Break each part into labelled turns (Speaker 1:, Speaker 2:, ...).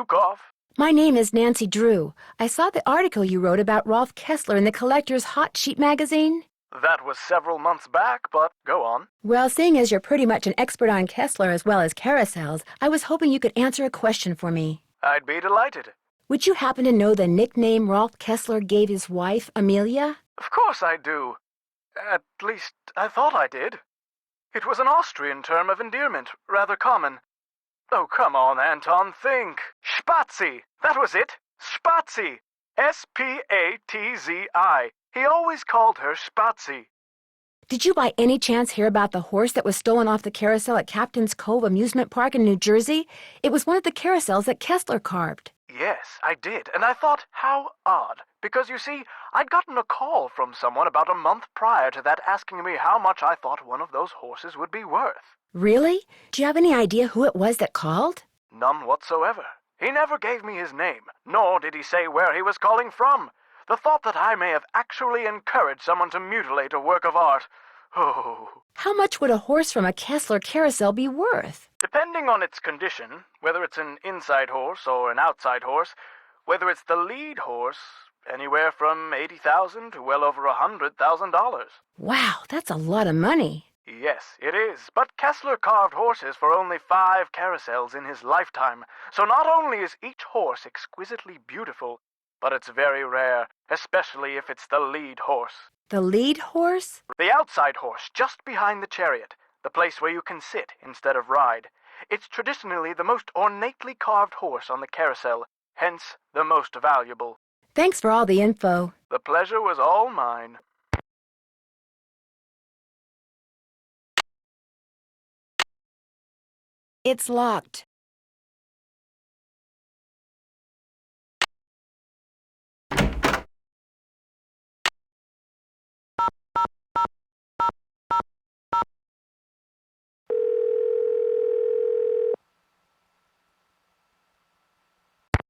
Speaker 1: Zukov.
Speaker 2: My name is Nancy Drew. I saw the article you wrote about Rolf Kessler in the Collector's Hot Sheet magazine.
Speaker 1: That was several months back, but go on.
Speaker 2: Well, seeing as you're pretty much an expert on Kessler as well as carousels, I was hoping you could answer a question for me.
Speaker 1: I'd be delighted.
Speaker 2: Would you happen to know the nickname Rolf Kessler gave his wife, Amelia?
Speaker 1: Of course I do. At least, I thought I did. It was an Austrian term of endearment, rather common. Oh, come on, Anton, think. Spazi! That was it. Spazi! S-P-A-T-Z-I. He always called her Spazi.
Speaker 2: Did you by any chance hear about the horse that was stolen off the carousel at Captain's Cove Amusement Park in New Jersey? It was one of the carousels that Kessler carved.
Speaker 1: Yes, I did, and I thought, how odd. Because, you see, I'd gotten a call from someone about a month prior to that asking me how much I thought one of those horses would be worth.
Speaker 2: Really? Do you have any idea who it was that called?
Speaker 1: None whatsoever. He never gave me his name, nor did he say where he was calling from. The thought that I may have actually encouraged someone to mutilate a work of art. Oh.
Speaker 2: How much would a horse from a Kessler carousel be worth?
Speaker 1: Depending on its condition, whether it's an inside horse or an outside horse, whether it's the lead horse, anywhere from $80,000 to well over $100,000.
Speaker 2: Wow, that's a lot of money.
Speaker 1: Yes, it is, but Kessler carved horses for only 5 carousels in his lifetime, so not only is each horse exquisitely beautiful, but it's very rare, especially if it's the lead horse.
Speaker 2: The lead horse?
Speaker 1: The outside horse, just behind the chariot, the place where you can sit instead of ride. It's traditionally the most ornately carved horse on the carousel, hence the most valuable.
Speaker 2: Thanks for all the info.
Speaker 1: The pleasure was all mine.
Speaker 2: It's locked.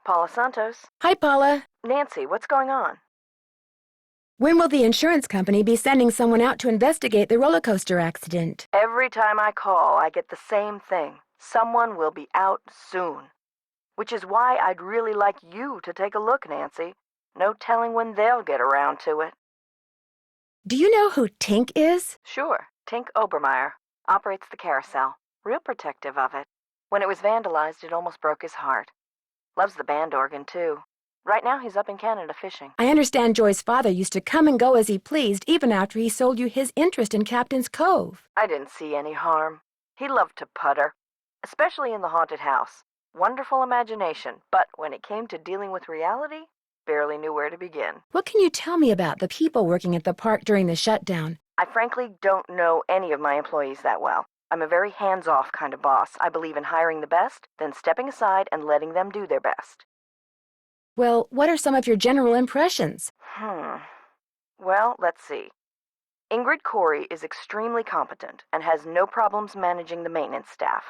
Speaker 3: Paula Santos.
Speaker 2: Hi, Paula.
Speaker 3: Nancy, what's going on?
Speaker 2: When will the insurance company be sending someone out to investigate the roller coaster accident?
Speaker 3: Every time I call, I get the same thing. Someone will be out soon. Which is why I'd really like you to take a look, Nancy. No telling when they'll get around to it.
Speaker 2: Do you know who Tink is?
Speaker 3: Sure. Tink Obermeyer. Operates the carousel. Real protective of it. When it was vandalized, it almost broke his heart. Loves the band organ, too. Right now, he's up in Canada fishing.
Speaker 2: I understand Joy's father used to come and go as he pleased, even after he sold you his interest in Captain's Cove.
Speaker 3: I didn't see any harm. He loved to putter, especially in the haunted house. Wonderful imagination, but when it came to dealing with reality, barely knew where to begin.
Speaker 2: What can you tell me about the people working at the park during the shutdown?
Speaker 3: I frankly don't know any of my employees that well. I'm a very hands-off kind of boss. I believe in hiring the best, then stepping aside and letting them do their best.
Speaker 2: Well, what are some of your general impressions?
Speaker 3: Well, let's see. Ingrid Corey is extremely competent and has no problems managing the maintenance staff.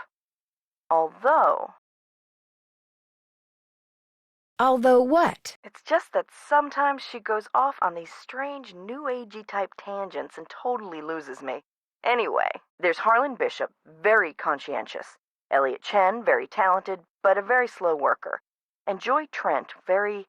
Speaker 3: Although
Speaker 2: what?
Speaker 3: It's just that sometimes she goes off on these strange New Agey type tangents and totally loses me. Anyway, there's Harlan Bishop, very conscientious. Elliot Chen, very talented, but a very slow worker. And Joy Trent, Joy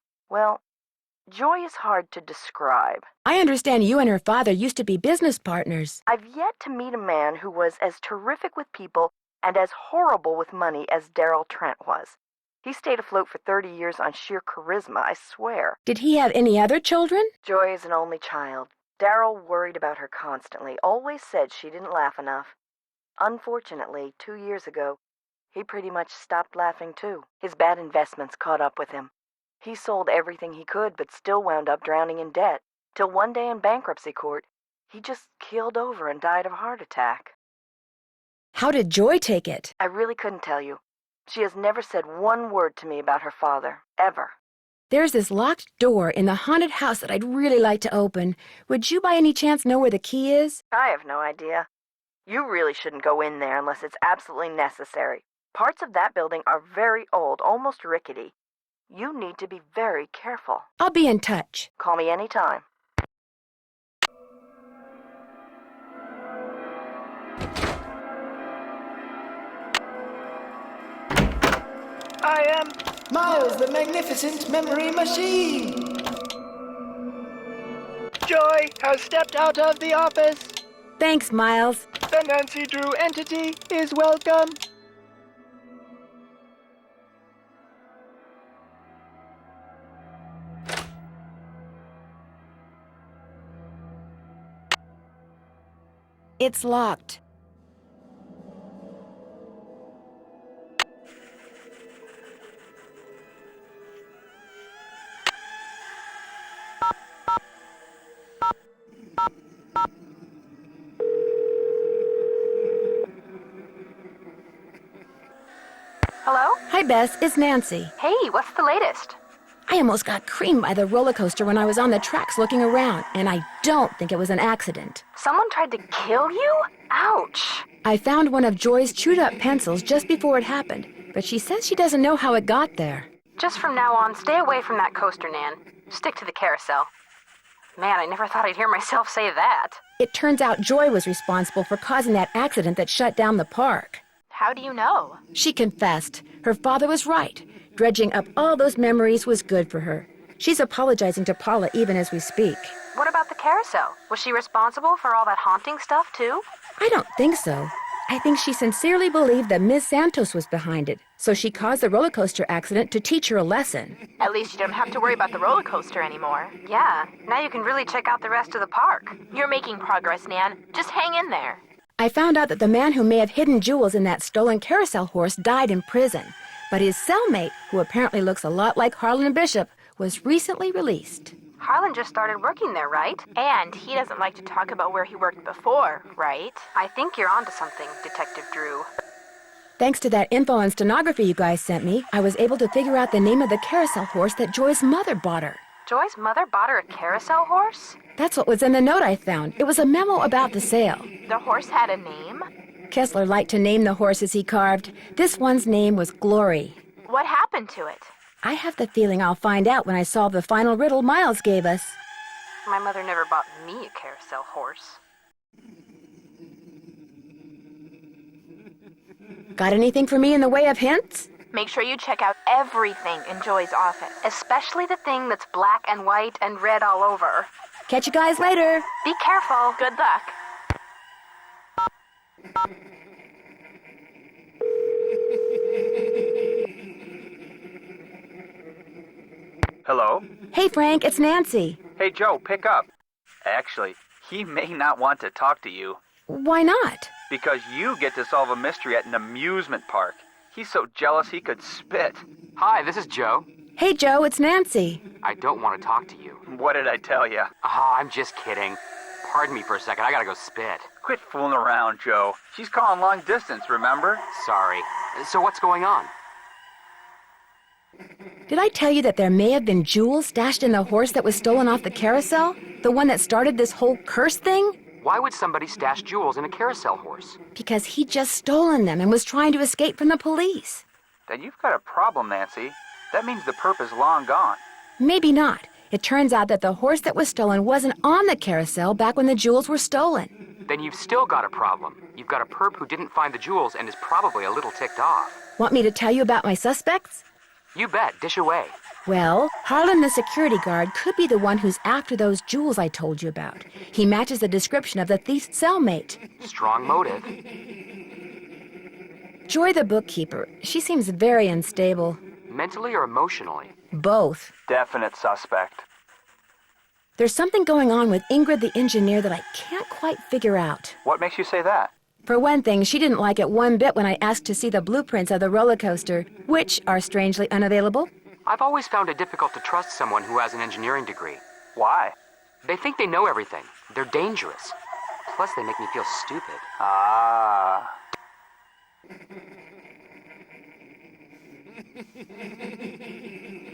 Speaker 3: is hard to describe.
Speaker 2: I understand you and her father used to be business partners.
Speaker 3: I've yet to meet a man who was as terrific with people and as horrible with money as Darrell Trent was. He stayed afloat for 30 years on sheer charisma, I swear.
Speaker 2: Did he have any other children?
Speaker 3: Joy is an only child. Darrell worried about her constantly, always said she didn't laugh enough. Unfortunately, 2 years ago, he pretty much stopped laughing too. His bad investments caught up with him. He sold everything he could, but still wound up drowning in debt. Till one day in bankruptcy court, he just keeled over and died of a heart attack.
Speaker 2: How did Joy take it?
Speaker 3: I really couldn't tell you. She has never said one word to me about her father, ever.
Speaker 2: There's this locked door in the haunted house that I'd really like to open. Would you by any chance know where the key is?
Speaker 3: I have no idea. You really shouldn't go in there unless it's absolutely necessary. Parts of that building are very old, almost rickety. You need to be very careful.
Speaker 2: I'll be in touch.
Speaker 3: Call me anytime.
Speaker 1: I am
Speaker 4: Miles, the magnificent memory machine! Joy has stepped out of the office.
Speaker 2: Thanks, Miles.
Speaker 4: The Nancy Drew entity is welcome.
Speaker 2: It's locked.
Speaker 5: Hello?
Speaker 2: Hi, Bess. It's Nancy.
Speaker 5: Hey, what's the latest?
Speaker 2: I almost got creamed by the roller coaster when I was on the tracks looking around, and I don't think it was an accident.
Speaker 5: Someone tried to kill you? Ouch.
Speaker 2: I found one of Joy's chewed-up pencils just before it happened, but she says she doesn't know how it got there.
Speaker 5: Just from now on, stay away from that coaster, Nan. Stick to the carousel. Man, I never thought I'd hear myself say that.
Speaker 2: It turns out Joy was responsible for causing that accident that shut down the park.
Speaker 5: How do you know?
Speaker 2: She confessed. Her father was right. Dredging up all those memories was good for her. She's apologizing to Paula even as we speak.
Speaker 5: What about the carousel? Was she responsible for all that haunting stuff, too?
Speaker 2: I don't think so. I think she sincerely believed that Miss Santos was behind it, so she caused the roller coaster accident to teach her a lesson.
Speaker 5: At least you don't have to worry about the roller coaster anymore. Yeah, now you can really check out the rest of the park. You're making progress, Nan. Just hang in there.
Speaker 2: I found out that the man who may have hidden jewels in that stolen carousel horse died in prison, but his cellmate, who apparently looks a lot like Harlan Bishop, was recently released.
Speaker 5: Harlan just started working there, right? And he doesn't like to talk about where he worked before, right? I think you're onto something, Detective Drew.
Speaker 2: Thanks to that info and stenography you guys sent me, I was able to figure out the name of the carousel horse that Joy's mother bought her.
Speaker 5: Joy's mother bought her a carousel horse?
Speaker 2: That's what was in the note I found. It was a memo about the sale.
Speaker 5: The horse had a name?
Speaker 2: Kessler liked to name the horses he carved. This one's name was Glory.
Speaker 5: What happened to it?
Speaker 2: I have the feeling I'll find out when I solve the final riddle Miles gave us.
Speaker 5: My mother never bought me a carousel horse.
Speaker 2: Got anything for me in the way of hints?
Speaker 5: Make sure you check out everything in Joy's office, especially the thing that's black and white and red all over.
Speaker 2: Catch you guys later.
Speaker 5: Be careful. Good luck.
Speaker 6: Hello?
Speaker 2: Hey, Frank, it's Nancy.
Speaker 6: Hey, Joe, pick up. Actually, he may not want to talk to you.
Speaker 2: Why not?
Speaker 6: Because you get to solve a mystery at an amusement park. He's so jealous he could spit.
Speaker 7: Hi, this is Joe.
Speaker 2: Hey, Joe, it's Nancy.
Speaker 7: I don't want to talk to you.
Speaker 6: What did I tell you?
Speaker 7: I'm just kidding. Pardon me for a second. I gotta go spit.
Speaker 6: Quit fooling around, Joe. She's calling long distance, remember?
Speaker 7: Sorry. So what's going on?
Speaker 2: Did I tell you that there may have been jewels stashed in the horse that was stolen off the carousel? The one that started this whole curse thing?
Speaker 7: Why would somebody stash jewels in a carousel horse?
Speaker 2: Because he'd just stolen them and was trying to escape from the police.
Speaker 6: Then you've got a problem, Nancy. That means the perp is long gone.
Speaker 2: Maybe not. It turns out that the horse that was stolen wasn't on the carousel back when the jewels were stolen.
Speaker 7: Then you've still got a problem. You've got a perp who didn't find the jewels and is probably a little ticked off.
Speaker 2: Want me to tell you about my suspects?
Speaker 7: You bet. Dish away.
Speaker 2: Well, Harlan the security guard could be the one who's after those jewels I told you about. He matches the description of the thief's cellmate.
Speaker 7: Strong motive.
Speaker 2: Joy the bookkeeper. She seems very unstable.
Speaker 7: Mentally or emotionally?
Speaker 2: Both.
Speaker 6: Definite suspect.
Speaker 2: There's something going on with Ingrid the engineer that I can't quite figure out.
Speaker 6: What makes you say that?
Speaker 2: For one thing, she didn't like it one bit when I asked to see the blueprints of the roller coaster, which are strangely unavailable.
Speaker 7: I've always found it difficult to trust someone who has an engineering degree.
Speaker 6: Why?
Speaker 7: They think they know everything. They're dangerous. Plus, they make me feel stupid.
Speaker 6: Ah.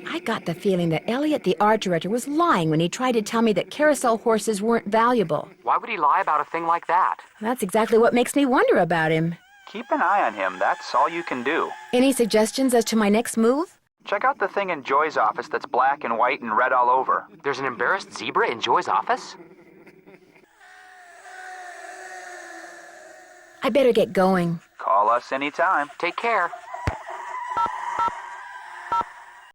Speaker 2: I got the feeling that Elliot, the art director, was lying when he tried to tell me that carousel horses weren't valuable.
Speaker 7: Why would he lie about a thing like that?
Speaker 2: That's exactly what makes me wonder about him.
Speaker 6: Keep an eye on him. That's all you can do.
Speaker 2: Any suggestions as to my next move?
Speaker 6: Check out the thing in Joy's office that's black and white and red all over.
Speaker 7: There's an embarrassed zebra in Joy's office?
Speaker 2: I better get going.
Speaker 6: Call us anytime.
Speaker 7: Take care.